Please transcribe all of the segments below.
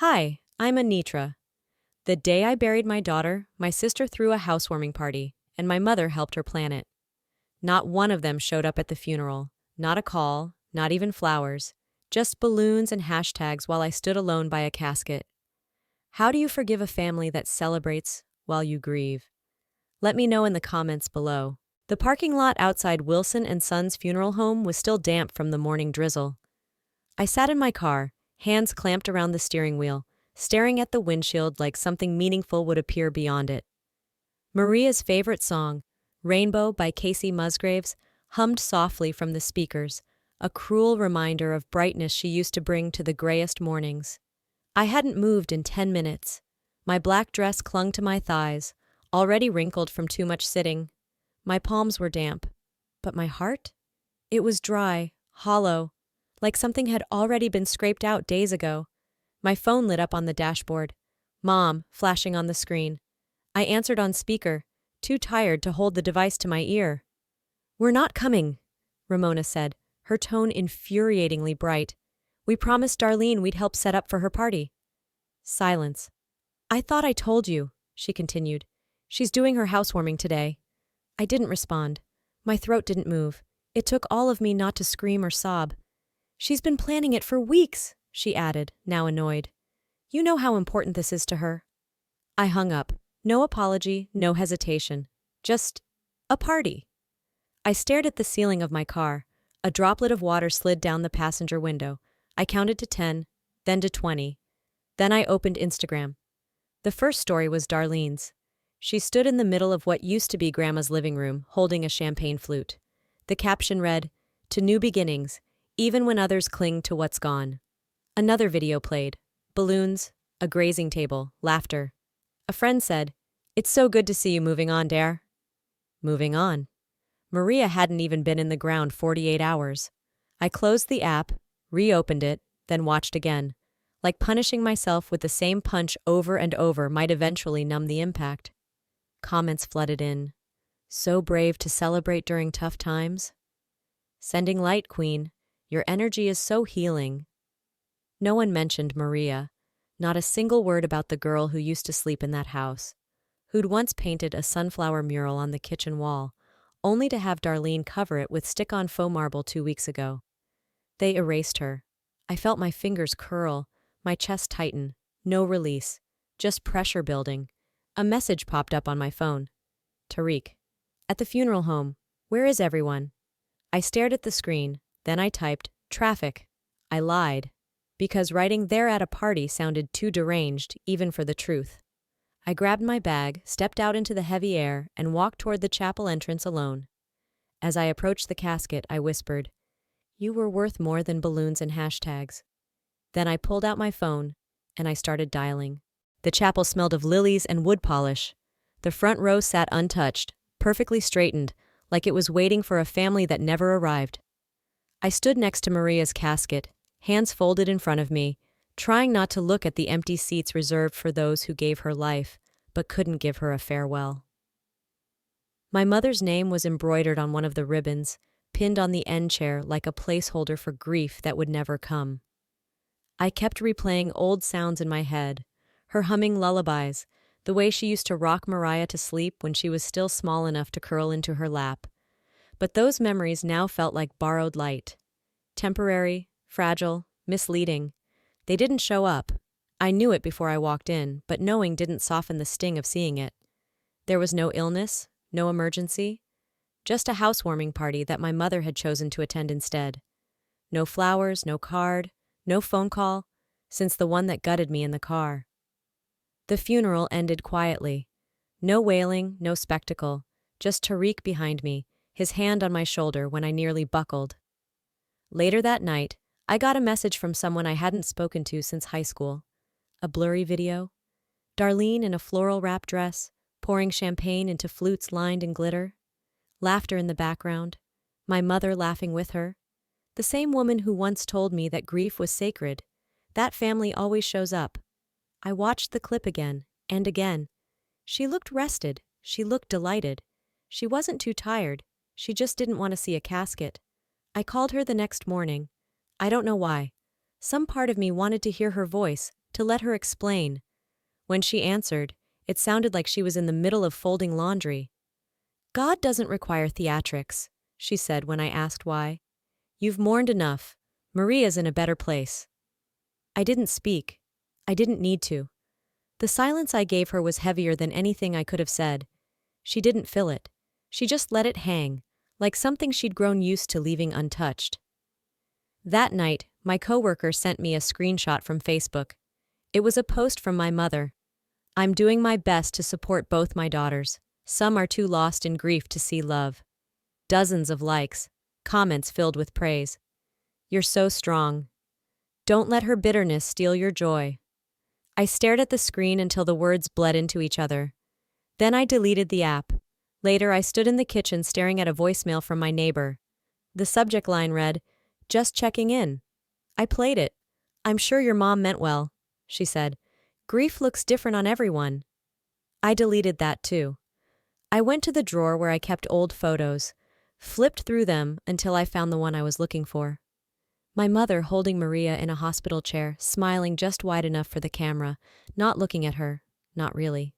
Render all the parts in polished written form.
Hi, I'm Anitra. The day I buried my daughter, my sister threw a housewarming party, and my mother helped her plan it. Not one of them showed up at the funeral, not a call, not even flowers, just balloons and hashtags while I stood alone by a casket. How do you forgive a family that celebrates while you grieve? Let me know in the comments below. The parking lot outside Wilson and Sons funeral home was still damp from the morning drizzle. I sat in my car, hands clamped around the steering wheel, staring at the windshield like something meaningful would appear beyond it. Maria's favorite song, Rainbow by Casey Musgraves, hummed softly from the speakers, a cruel reminder of brightness she used to bring to the grayest mornings. I hadn't moved in 10 minutes. My black dress clung to my thighs, already wrinkled from too much sitting. My palms were damp. But my heart? It was dry, hollow, like something had already been scraped out days ago. My phone lit up on the dashboard. Mom, flashing on the screen. I answered on speaker, too tired to hold the device to my ear. "We're not coming," Ramona said, her tone infuriatingly bright. "We promised Darlene we'd help set up for her party." Silence. "I thought I told you," she continued. "She's doing her housewarming today." I didn't respond. My throat didn't move. It took all of me not to scream or sob. "She's been planning it for weeks," she added, now annoyed. "You know how important this is to her." I hung up. No apology, no hesitation. Just a party. I stared at the ceiling of my car. A droplet of water slid down the passenger window. I counted to 10, then to 20. Then I opened Instagram. The first story was Darlene's. She stood in the middle of what used to be Grandma's living room, holding a champagne flute. The caption read, "To new beginnings, even when others cling to what's gone." Another video played. Balloons, a grazing table, laughter. A friend said, "It's so good to see you moving on, Dare." Moving on. Mariyah hadn't even been in the ground 48 hours. I closed the app, reopened it, then watched again. Like punishing myself with the same punch over and over might eventually numb the impact. Comments flooded in. "So brave to celebrate during tough times." "Sending light, Queen. Your energy is so healing." No one mentioned Mariyah. Not a single word about the girl who used to sleep in that house, who'd once painted a sunflower mural on the kitchen wall, only to have Darlene cover it with stick-on faux marble 2 weeks ago. They erased her. I felt my fingers curl, my chest tighten. No release. Just pressure building. A message popped up on my phone. "Tariq. At the funeral home. Where is everyone?" I stared at the screen, then I typed, "Traffic." I lied. Because writing "there at a party" sounded too deranged, even for the truth. I grabbed my bag, stepped out into the heavy air, and walked toward the chapel entrance alone. As I approached the casket, I whispered, "You were worth more than balloons and hashtags." Then I pulled out my phone, and I started dialing. The chapel smelled of lilies and wood polish. The front row sat untouched, perfectly straightened, like it was waiting for a family that never arrived. I stood next to Maria's casket, hands folded in front of me, trying not to look at the empty seats reserved for those who gave her life, but couldn't give her a farewell. My mother's name was embroidered on one of the ribbons, pinned on the end chair like a placeholder for grief that would never come. I kept replaying old sounds in my head, her humming lullabies, the way she used to rock Mariyah to sleep when she was still small enough to curl into her lap. But those memories now felt like borrowed light. Temporary, fragile, misleading. They didn't show up. I knew it before I walked in, but knowing didn't soften the sting of seeing it. There was no illness, no emergency, just a housewarming party that my mother had chosen to attend instead. No flowers, no card, no phone call, since the one that gutted me in the car. The funeral ended quietly. No wailing, no spectacle, just Tariq behind me, his hand on my shoulder when I nearly buckled. Later that night, I got a message from someone I hadn't spoken to since high school. A blurry video. Darlene in a floral wrap dress, pouring champagne into flutes lined in glitter. Laughter in the background. My mother laughing with her. The same woman who once told me that grief was sacred. That family always shows up. I watched the clip again, and again. She looked rested. She looked delighted. She wasn't too tired. She just didn't want to see a casket. I called her the next morning. I don't know why. Some part of me wanted to hear her voice, to let her explain. When she answered, it sounded like she was in the middle of folding laundry. "God doesn't require theatrics," she said when I asked why. "You've mourned enough. Maria's in a better place." I didn't speak. I didn't need to. The silence I gave her was heavier than anything I could have said. She didn't fill it. She just let it hang, like something she'd grown used to leaving untouched. That night, my coworker sent me a screenshot from Facebook. It was a post from my mother. "I'm doing my best to support both my daughters. Some are too lost in grief to see love." Dozens of likes, comments filled with praise. "You're so strong. Don't let her bitterness steal your joy." I stared at the screen until the words bled into each other. Then I deleted the app. Later, I stood in the kitchen staring at a voicemail from my neighbor. The subject line read, "Just checking in." I played it. "I'm sure your mom meant well," she said. "Grief looks different on everyone." I deleted that too. I went to the drawer where I kept old photos, flipped through them until I found the one I was looking for. My mother holding Mariyah in a hospital chair, smiling just wide enough for the camera, not looking at her, not really.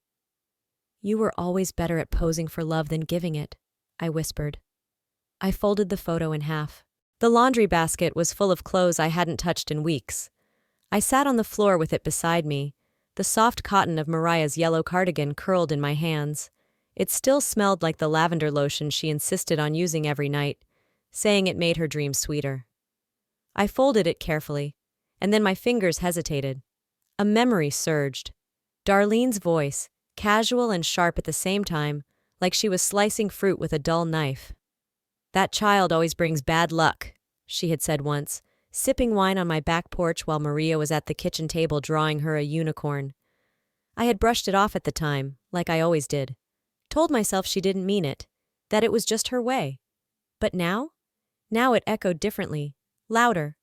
"You were always better at posing for love than giving it," I whispered. I folded the photo in half. The laundry basket was full of clothes I hadn't touched in weeks. I sat on the floor with it beside me, the soft cotton of Mariyah's yellow cardigan curled in my hands. It still smelled like the lavender lotion she insisted on using every night, saying it made her dreams sweeter. I folded it carefully, and then my fingers hesitated. A memory surged. Darlene's voice, casual and sharp at the same time, like she was slicing fruit with a dull knife. "That child always brings bad luck," she had said once, sipping wine on my back porch while Mariyah was at the kitchen table drawing her a unicorn. I had brushed it off at the time, like I always did. Told myself she didn't mean it, that it was just her way. But now? Now it echoed differently, louder.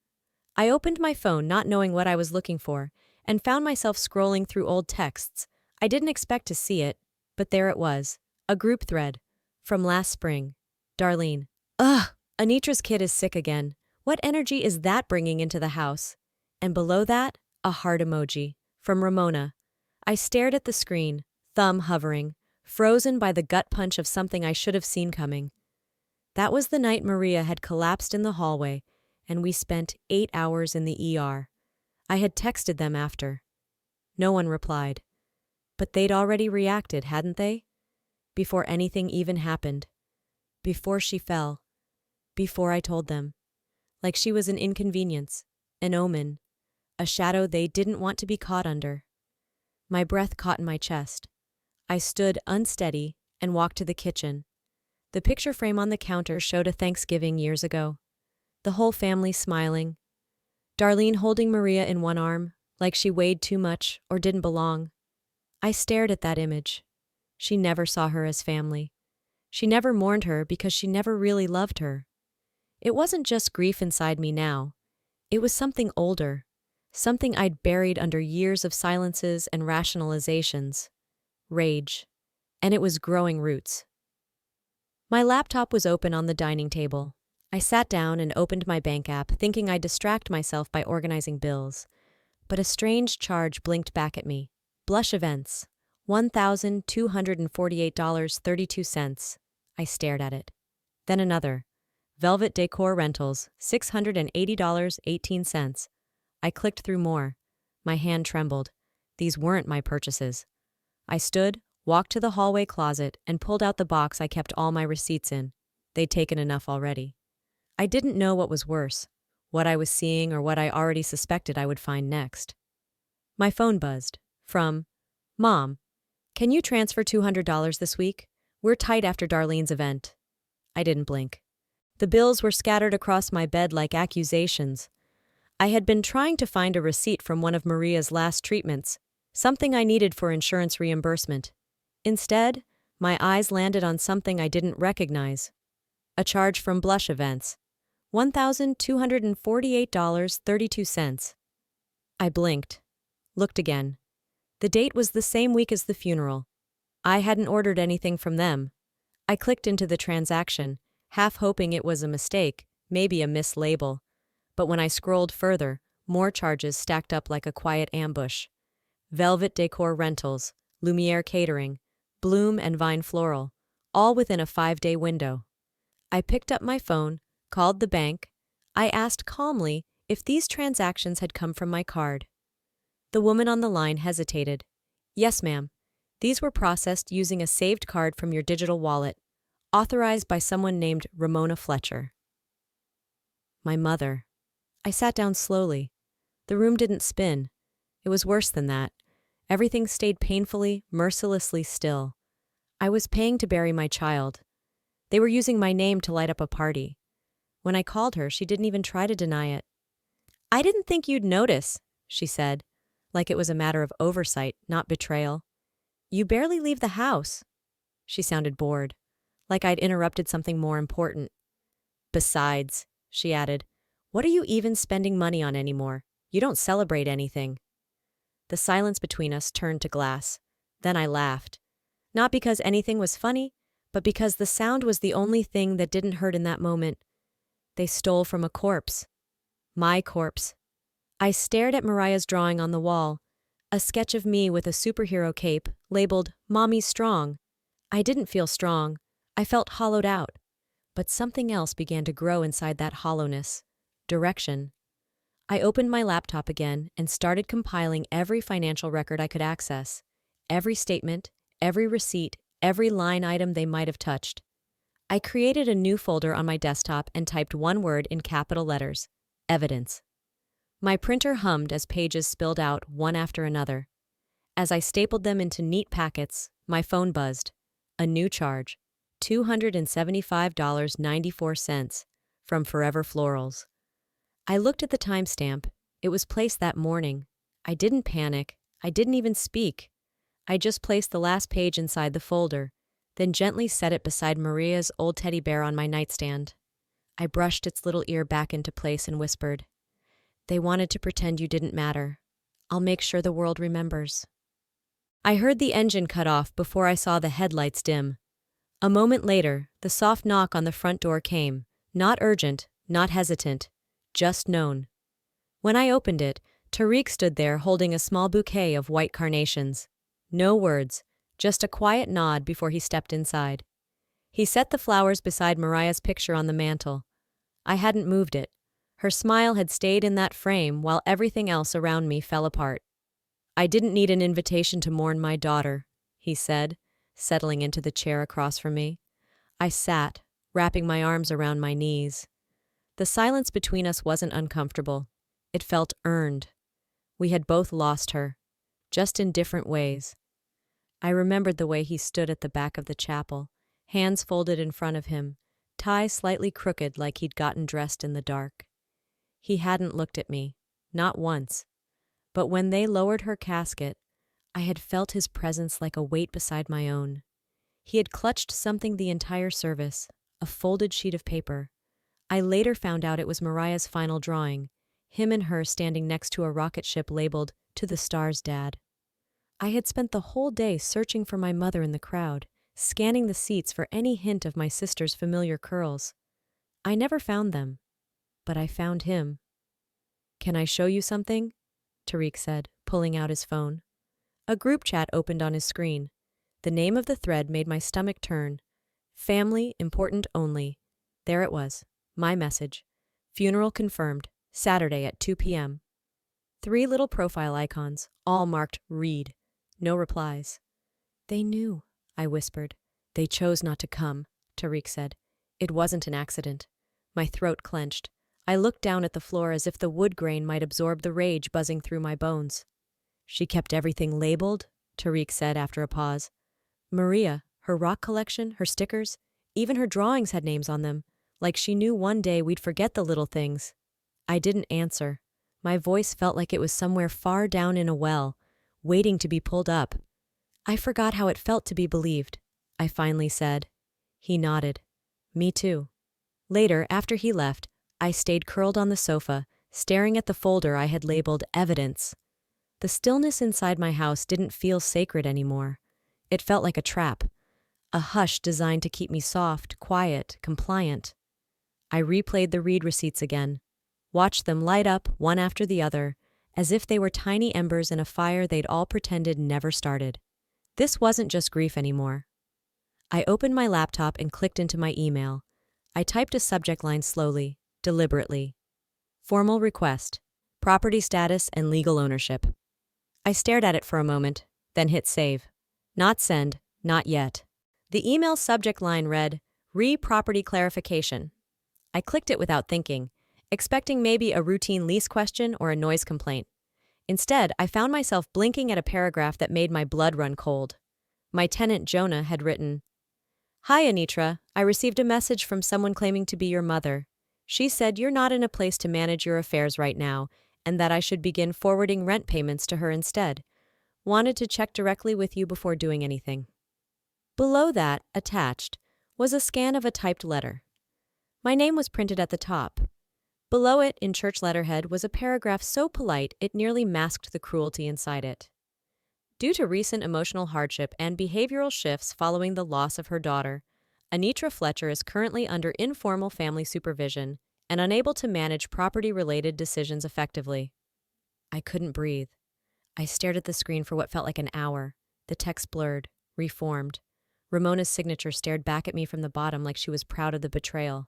I opened my phone not knowing what I was looking for, and found myself scrolling through old texts. I didn't expect to see it, but there it was, a group thread. From last spring. Darlene. "Ugh! Anitra's kid is sick again. What energy is that bringing into the house?" And below that, a heart emoji. From Ramona. I stared at the screen, thumb hovering, frozen by the gut punch of something I should have seen coming. That was the night Mariyah had collapsed in the hallway, and we spent 8 hours in the ER. I had texted them after. No one replied. But they'd already reacted, hadn't they? Before anything even happened. Before she fell. Before I told them. Like she was an inconvenience, an omen, a shadow they didn't want to be caught under. My breath caught in my chest. I stood unsteady and walked to the kitchen. The picture frame on the counter showed a Thanksgiving years ago. The whole family smiling. Darlene holding Mariyah in one arm, like she weighed too much or didn't belong. I stared at that image. She never saw her as family. She never mourned her because she never really loved her. It wasn't just grief inside me now. It was something older, something I'd buried under years of silences and rationalizations. Rage. And it was growing roots. My laptop was open on the dining table. I sat down and opened my bank app, thinking I'd distract myself by organizing bills. But a strange charge blinked back at me. Blush Events. $1,248.32. I stared at it. Then another. Velvet Decor Rentals. $680.18. I clicked through more. My hand trembled. These weren't my purchases. I stood, walked to the hallway closet, and pulled out the box I kept all my receipts in. They'd taken enough already. I didn't know what was worse, what I was seeing or what I already suspected I would find next. My phone buzzed. From Mom. "Can you transfer $200 this week? We're tight after Darlene's event." I didn't blink. The bills were scattered across my bed like accusations. I had been trying to find a receipt from one of Mariyah's last treatments, something I needed for insurance reimbursement. Instead, my eyes landed on something I didn't recognize. A charge from Blush Events. $1,248.32. I blinked. Looked again. The date was the same week as the funeral. I hadn't ordered anything from them. I clicked into the transaction, half hoping it was a mistake, maybe a mislabel. But when I scrolled further, More charges stacked up like a quiet ambush. Velvet Decor Rentals, Lumiere Catering, Bloom and Vine Floral, all within a 5-day window. I picked up my phone, called the bank. I asked calmly if these transactions had come from my card. The woman on the line hesitated. Yes, ma'am. These were processed using a saved card from your digital wallet, authorized by someone named Ramona Fletcher. My mother. I sat down slowly. The room didn't spin. It was worse than that. Everything stayed painfully, mercilessly still. I was paying to bury my child. They were using my name to light up a party. When I called her, she didn't even try to deny it. I didn't think you'd notice, she said, like it was a matter of oversight, not betrayal. You barely leave the house. She sounded bored, like I'd interrupted something more important. Besides, she added, what are you even spending money on anymore? You don't celebrate anything. The silence between us turned to glass. Then I laughed. Not because anything was funny, but because the sound was the only thing that didn't hurt in that moment. They stole from a corpse. My corpse. I stared at Mariyah's drawing on the wall, a sketch of me with a superhero cape labeled Mommy's Strong. I didn't feel strong. I felt hollowed out. But something else began to grow inside that hollowness. Direction. I opened my laptop again and started compiling every financial record I could access. Every statement, every receipt, every line item they might have touched. I created a new folder on my desktop and typed one word in capital letters: evidence. My printer hummed as pages spilled out one after another. As I stapled them into neat packets, my phone buzzed. A new charge, $275.94 from Forever Florals. I looked at the timestamp. It was placed that morning. I didn't panic. I didn't even speak. I just placed the last page inside the folder, then gently set it beside Mariyah's old teddy bear on my nightstand. I brushed its little ear back into place and whispered, "They wanted to pretend you didn't matter. I'll make sure the world remembers." I heard the engine cut off before I saw the headlights dim. A moment later, the soft knock on the front door came, not urgent, not hesitant, just known. When I opened it, Tariq stood there holding a small bouquet of white carnations. No words, just a quiet nod before he stepped inside. He set the flowers beside Mariyah's picture on the mantel. I hadn't moved it. Her smile had stayed in that frame while everything else around me fell apart. "I didn't need an invitation to mourn my daughter," he said, settling into the chair across from me. I sat, wrapping my arms around my knees. The silence between us wasn't uncomfortable. It felt earned. We had both lost her, just in different ways. I remembered the way he stood at the back of the chapel, hands folded in front of him, tie slightly crooked like he'd gotten dressed in the dark. He hadn't looked at me, not once. But when they lowered her casket, I had felt his presence like a weight beside my own. He had clutched something the entire service, a folded sheet of paper. I later found out it was Mariyah's final drawing, him and her standing next to a rocket ship labeled, "To the Stars, Dad." I had spent the whole day searching for my mother in the crowd, scanning the seats for any hint of my sister's familiar curls. I never found them, but I found him. "Can I show you something?" Tariq said, pulling out his phone. A group chat opened on his screen. The name of the thread made my stomach turn. Family important only. There it was, my message. Funeral confirmed, Saturday at 2 p.m. 3 little profile icons, all marked read. No replies. "They knew," I whispered. "They chose not to come," Tariq said. "It wasn't an accident." My throat clenched. I looked down at the floor as if the wood grain might absorb the rage buzzing through my bones. "She kept everything labeled," Tariq said after a pause. "Mariyah, her rock collection, her stickers, even her drawings had names on them, like she knew one day we'd forget the little things." I didn't answer. My voice felt like it was somewhere far down in a well, waiting to be pulled up. "I forgot how it felt to be believed," I finally said. He nodded. "Me too." Later, after he left, I stayed curled on the sofa, staring at the folder I had labeled evidence. The stillness inside my house didn't feel sacred anymore. It felt like a trap, a hush designed to keep me soft, quiet, compliant. I replayed the read receipts again. watched them light up one after the other, as if they were tiny embers in a fire they'd all pretended never started. This wasn't just grief anymore. I opened my laptop and clicked into my email. I typed a subject line slowly, deliberately. Formal request. Property status and legal ownership. I stared at it for a moment, then hit save. Not send, not yet. The email subject line read, Re-property clarification. I clicked it without thinking, expecting maybe a routine lease question or a noise complaint. Instead, I found myself blinking at a paragraph that made my blood run cold. My tenant Jonah had written, Hi Anitra, I received a message from someone claiming to be your mother. She said you're not in a place to manage your affairs right now, and that I should begin forwarding rent payments to her instead. Wanted to check directly with you before doing anything. Below that, attached, was a scan of a typed letter. My name was printed at the top. Below it, in church letterhead, was a paragraph so polite it nearly masked the cruelty inside it. Due to recent emotional hardship and behavioral shifts following the loss of her daughter, Anitra Fletcher is currently under informal family supervision and unable to manage property-related decisions effectively. I couldn't breathe. I stared at the screen for what felt like an hour. The text blurred, reformed. Ramona's signature stared back at me from the bottom like she was proud of the betrayal.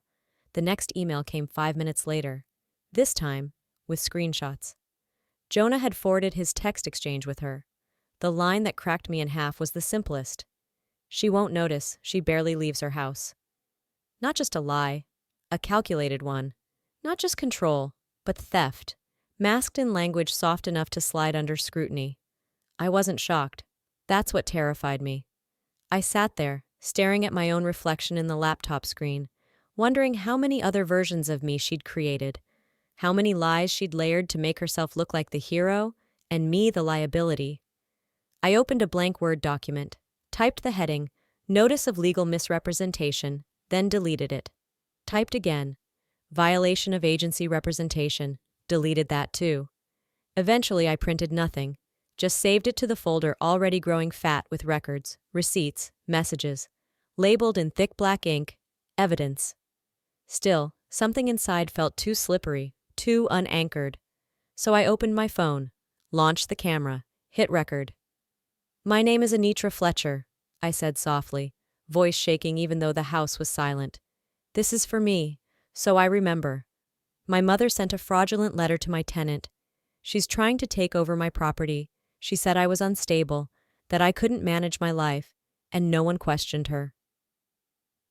The next email came 5 minutes later, this time with screenshots. Jonah had forwarded his text exchange with her. The line that cracked me in half was the simplest. She won't notice, she barely leaves her house. Not just a lie, a calculated one. Not just control, but theft, masked in language soft enough to slide under scrutiny. I wasn't shocked. That's what terrified me. I sat there, staring at my own reflection in the laptop screen, wondering how many other versions of me she'd created, how many lies she'd layered to make herself look like the hero, and me the liability. I opened a blank Word document, typed the heading, Notice of Legal Misrepresentation, then deleted it. Typed again, Violation of Agency Representation, deleted that too. Eventually I printed nothing, just saved it to the folder already growing fat with records, receipts, messages, labeled in thick black ink, evidence. Still, something inside felt too slippery, too unanchored. So I opened my phone, launched the camera, hit record. My name is Anitra Fletcher, I said softly, voice shaking even though the house was silent. This is for me, so I remember. My mother sent a fraudulent letter to my tenant. She's trying to take over my property. She said I was unstable, that I couldn't manage my life, and no one questioned her.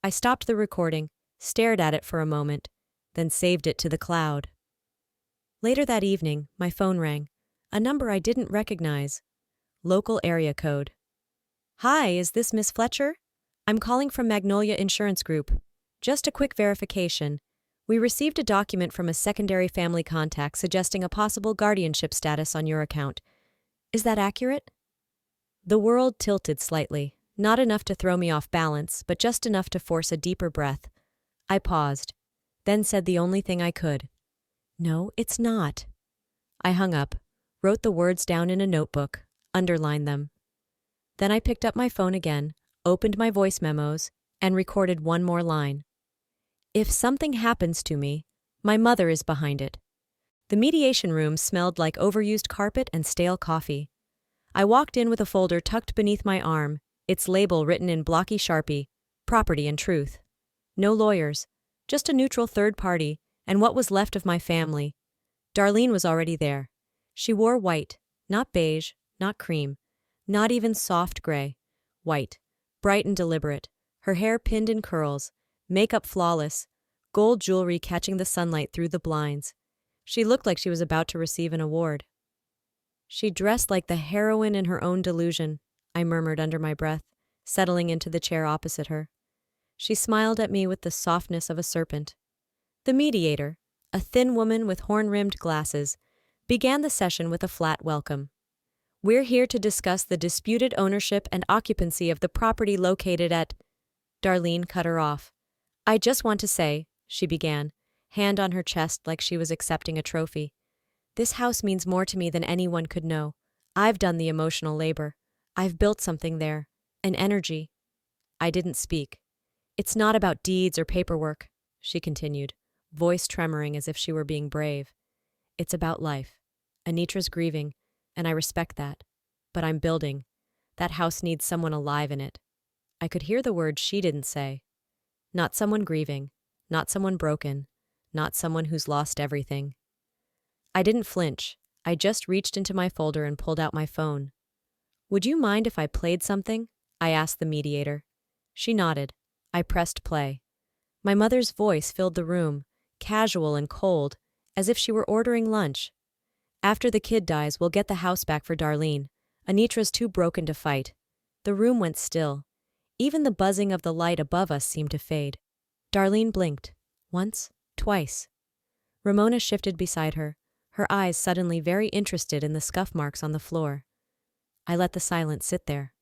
I stopped the recording, stared at it for a moment, then saved it to the cloud. Later that evening, my phone rang, a number I didn't recognize. Local area code. Hi, is this Miss Fletcher? I'm calling from Magnolia Insurance Group. Just a quick verification. We received a document from a secondary family contact suggesting a possible guardianship status on your account. Is that accurate? The world tilted slightly, not enough to throw me off balance, but just enough to force a deeper breath. I paused, then said the only thing I could. No, it's not. I hung up, wrote the words down in a notebook, underlined them. Then I picked up my phone again, opened my voice memos, and recorded one more line. If something happens to me, my mother is behind it. The mediation room smelled like overused carpet and stale coffee. I walked in with a folder tucked beneath my arm, its label written in blocky Sharpie, Property and Truth. No lawyers, just a neutral third party, and what was left of my family. Darlene was already there. She wore white, not beige, not cream, not even soft gray. White, bright and deliberate, her hair pinned in curls, makeup flawless, gold jewelry catching the sunlight through the blinds. She looked like she was about to receive an award. She dressed like the heroine in her own delusion, I murmured under my breath, settling into the chair opposite her. She smiled at me with the softness of a serpent. The mediator, a thin woman with horn-rimmed glasses, began the session with a flat welcome. We're here to discuss the disputed ownership and occupancy of the property located at... Darlene cut her off. I just want to say, she began, hand on her chest like she was accepting a trophy. This house means more to me than anyone could know. I've done the emotional labor. I've built something there. An energy. I didn't speak. It's not about deeds or paperwork, she continued. voice tremoring as if she were being brave. It's about life. Anitra's grieving, and I respect that. But I'm building. That house needs someone alive in it. I could hear the words she didn't say. Not someone grieving, not someone broken, not someone who's lost everything. I didn't flinch. I just reached into my folder and pulled out my phone. Would you mind if I played something? I asked the mediator. She nodded. I pressed play. My mother's voice filled the room, casual and cold, as if she were ordering lunch. After the kid dies, we'll get the house back for Darlene. Anitra's too broken to fight. The room went still. Even the buzzing of the light above us seemed to fade. Darlene blinked. Once, twice. Ramona shifted beside her, her eyes suddenly very interested in the scuff marks on the floor. I let the silence sit there.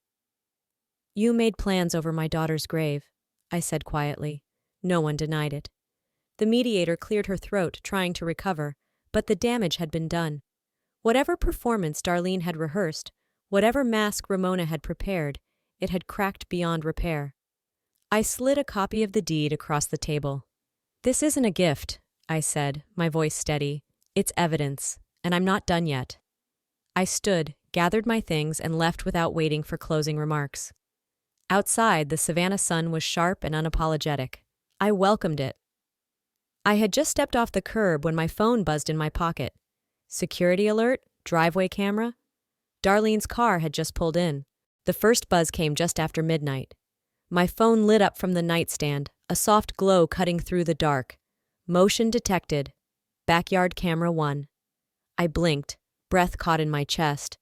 You made plans over my daughter's grave, I said quietly. No one denied it. The mediator cleared her throat, trying to recover, but the damage had been done. Whatever performance Darlene had rehearsed, whatever mask Ramona had prepared, it had cracked beyond repair. I slid a copy of the deed across the table. This isn't a gift, I said, my voice steady. It's evidence, and I'm not done yet. I stood, gathered my things, and left without waiting for closing remarks. Outside, the Savannah sun was sharp and unapologetic. I welcomed it. I had just stepped off the curb when my phone buzzed in my pocket. Security alert? Driveway camera? Darlene's car had just pulled in. The first buzz came just after midnight. My phone lit up from the nightstand, a soft glow cutting through the dark. Motion detected. Backyard camera 1. I blinked, breath caught in my chest.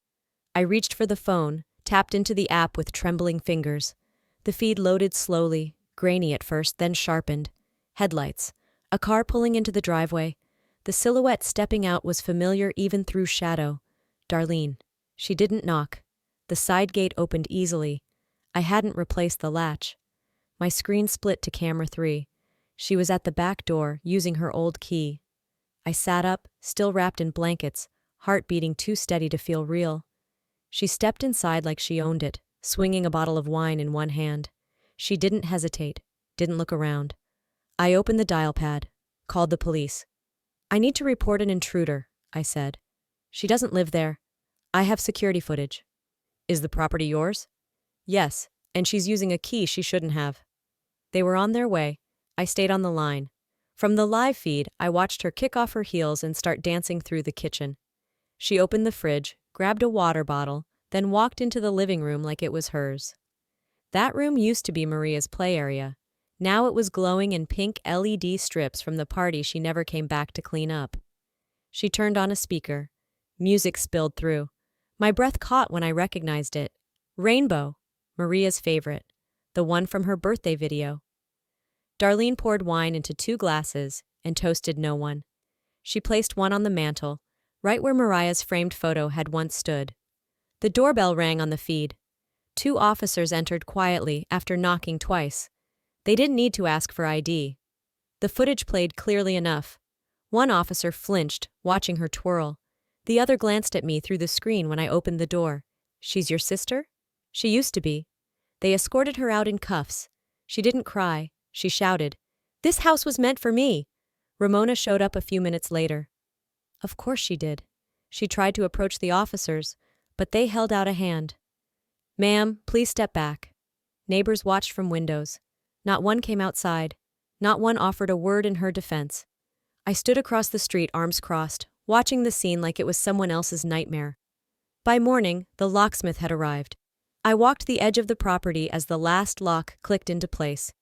I reached for the phone, tapped into the app with trembling fingers. The feed loaded slowly, grainy at first, then sharpened. Headlights. A car pulling into the driveway. The silhouette stepping out was familiar even through shadow. Darlene. She didn't knock. The side gate opened easily. I hadn't replaced the latch. My screen split to camera 3. She was at the back door, using her old key. I sat up, still wrapped in blankets, heart beating too steady to feel real. She stepped inside like she owned it, swinging a bottle of wine in one hand. She didn't hesitate, didn't look around. I opened the dial pad, called the police. I need to report an intruder, I said. She doesn't live there. I have security footage. Is the property yours? Yes, and she's using a key she shouldn't have. They were on their way. I stayed on the line. From the live feed, I watched her kick off her heels and start dancing through the kitchen. She opened the fridge, grabbed a water bottle, then walked into the living room like it was hers. That room used to be Maria's play area. Now it was glowing in pink LED strips from the party she never came back to clean up. She turned on a speaker. Music spilled through. My breath caught when I recognized it. Rainbow, Maria's favorite, the one from her birthday video. Darlene poured wine into 2 glasses and toasted no one. She placed one on the mantel, right where Mariah's framed photo had once stood. The doorbell rang on the feed. 2 officers entered quietly after knocking twice. They didn't need to ask for ID. The footage played clearly enough. One officer flinched, watching her twirl. The other glanced at me through the screen when I opened the door. She's your sister? She used to be. They escorted her out in cuffs. She didn't cry. She shouted, "This house was meant for me!" Ramona showed up a few minutes later. Of course she did. She tried to approach the officers, but they held out a hand. "Ma'am, please step back." Neighbors watched from windows. Not one came outside. Not one offered a word in her defense. I stood across the street, arms crossed, watching the scene like it was someone else's nightmare. By morning, the locksmith had arrived. I walked the edge of the property as the last lock clicked into place.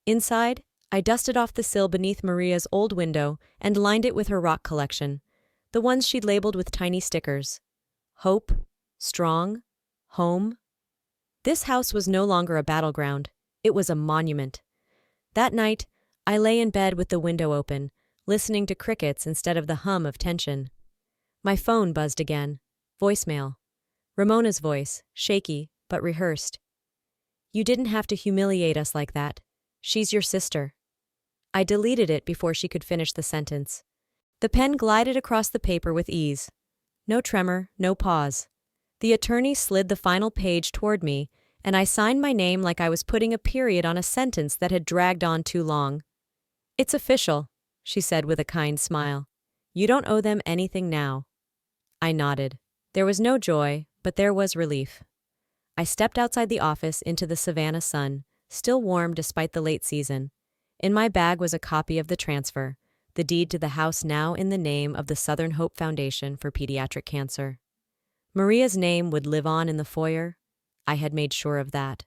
Inside, I dusted off the sill beneath Maria's old window and lined it with her rock collection, the ones she'd labeled with tiny stickers. Hope, strong, home. This house was no longer a battleground. It was a monument. That night, I lay in bed with the window open, listening to crickets instead of the hum of tension. My phone buzzed again. Voicemail. Ramona's voice, shaky, but rehearsed. "You didn't have to humiliate us like that. She's your sister." I deleted it before she could finish the sentence. The pen glided across the paper with ease. No tremor, no pause. The attorney slid the final page toward me, and I signed my name like I was putting a period on a sentence that had dragged on too long. "It's official," she said with a kind smile. You don't owe them anything now. I nodded. There was no joy, but there was relief. I stepped outside the office into the Savannah sun, still warm despite the late season. In my bag was a copy of the transfer, the deed to the house now in the name of the Southern Hope Foundation for Pediatric Cancer. Maria's name would live on in the foyer. I had made sure of that.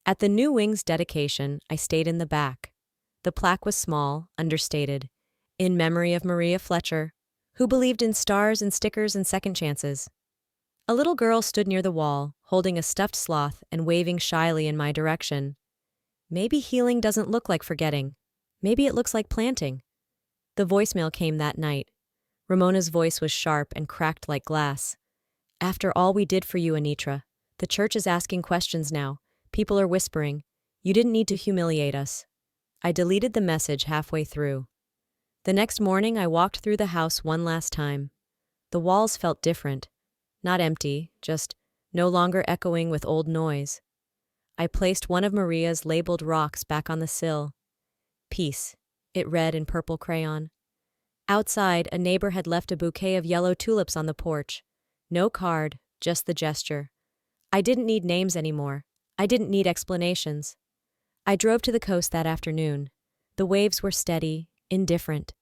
At the new wing's dedication, I stayed in the back. The plaque was small, understated, in memory of Mariyah Fletcher, who believed in stars and stickers and second chances. A little girl stood near the wall, holding a stuffed sloth and waving shyly in my direction. Maybe healing doesn't look like forgetting. Maybe it looks like planting. The voicemail came that night. Ramona's voice was sharp and cracked like glass. After all we did for you, Anitra, the church is asking questions now. People are whispering. You didn't need to humiliate us. I deleted the message halfway through. The next morning, I walked through the house one last time. The walls felt different. Not empty, just no longer echoing with old noise. I placed one of Maria's labeled rocks back on the sill. Peace, it read in purple crayon. Outside, a neighbor had left a bouquet of yellow tulips on the porch. No card, just the gesture. I didn't need names anymore. I didn't need explanations. I drove to the coast that afternoon. The waves were steady, indifferent.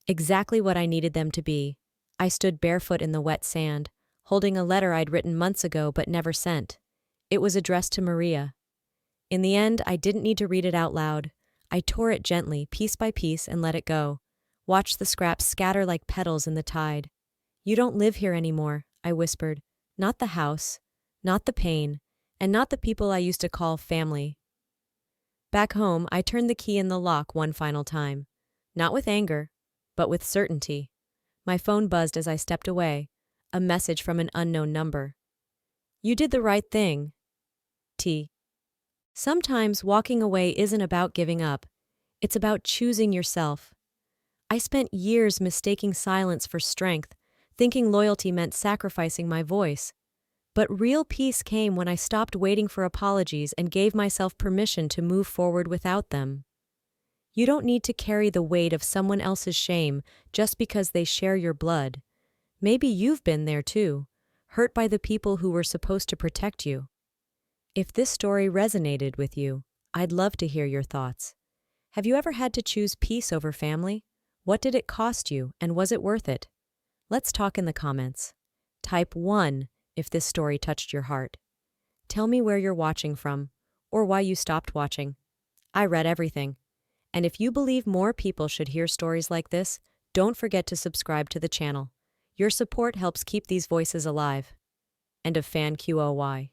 Exactly what I needed them to be. I stood barefoot in the wet sand, holding a letter I'd written months ago but never sent. It was addressed to Mariyah. In the end, I didn't need to read it out loud. I tore it gently, piece by piece, and let it go. Watched the scraps scatter like petals in the tide. You don't live here anymore, I whispered. Not the house, not the pain, and not the people I used to call family. Back home, I turned the key in the lock one final time. Not with anger, but with certainty. My phone buzzed as I stepped away. A message from an unknown number. You did the right thing. T. Sometimes walking away isn't about giving up. It's about choosing yourself. I spent years mistaking silence for strength, thinking loyalty meant sacrificing my voice. But real peace came when I stopped waiting for apologies and gave myself permission to move forward without them. You don't need to carry the weight of someone else's shame just because they share your blood. Maybe you've been there too, hurt by the people who were supposed to protect you. If this story resonated with you, I'd love to hear your thoughts. Have you ever had to choose peace over family? What did it cost you, and was it worth it? Let's talk in the comments. Type 1 if this story touched your heart. Tell me where you're watching from, or why you stopped watching. I read everything. And if you believe more people should hear stories like this, don't forget to subscribe to the channel. Your support helps keep these voices alive. End of Fan QOY.